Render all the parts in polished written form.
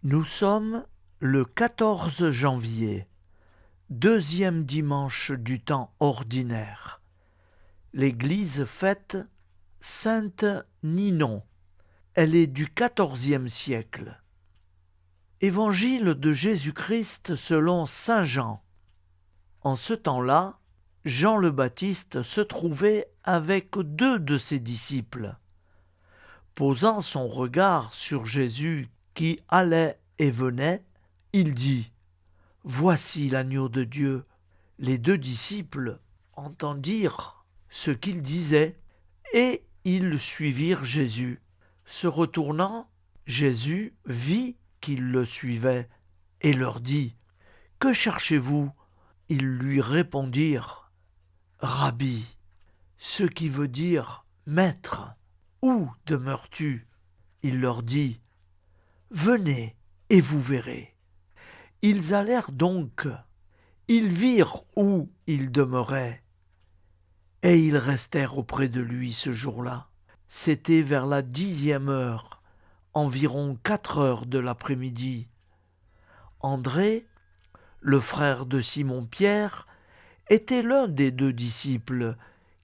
Nous sommes le 14 janvier, deuxième dimanche du temps ordinaire. L'Église fête Sainte Ninon. Elle est du XIVe siècle. Évangile de Jésus-Christ selon saint Jean. En ce temps-là, Jean le Baptiste se trouvait avec 2 de ses disciples. Posant son regard sur Jésus qui allait et venait, il dit : « Voici l'agneau de Dieu. » Les 2 disciples entendirent ce qu'il disait et ils suivirent Jésus. Se retournant, Jésus vit qu'ils le suivaient et leur dit : « Que cherchez-vous ? » Ils lui répondirent : « Rabbi », ce qui veut dire « Maître ». « Où demeures-tu » Il leur dit : « Venez et vous verrez. » Ils allèrent donc, ils virent où il demeurait, et ils restèrent auprès de lui ce jour-là. C'était vers la 10e heure, environ 4 heures de l'après-midi. André, le frère de Simon-Pierre, était l'un des 2 disciples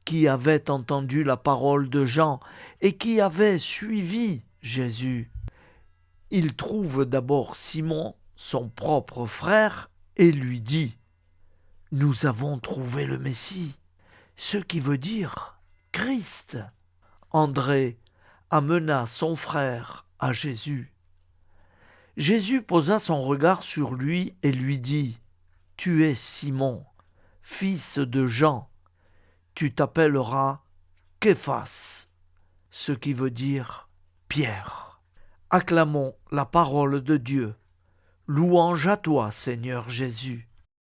qui avaient entendu la parole de Jean et qui avaient suivi Jésus. Il trouve d'abord Simon, son propre frère, et lui dit : « Nous avons trouvé le Messie, ce qui veut dire Christ. » André amena son frère à Jésus. Jésus posa son regard sur lui et lui dit : « Tu es Simon, fils de Jean. Tu t'appelleras Képhas, ce qui veut dire Pierre. » Acclamons la parole de Dieu. Louange à toi, Seigneur Jésus.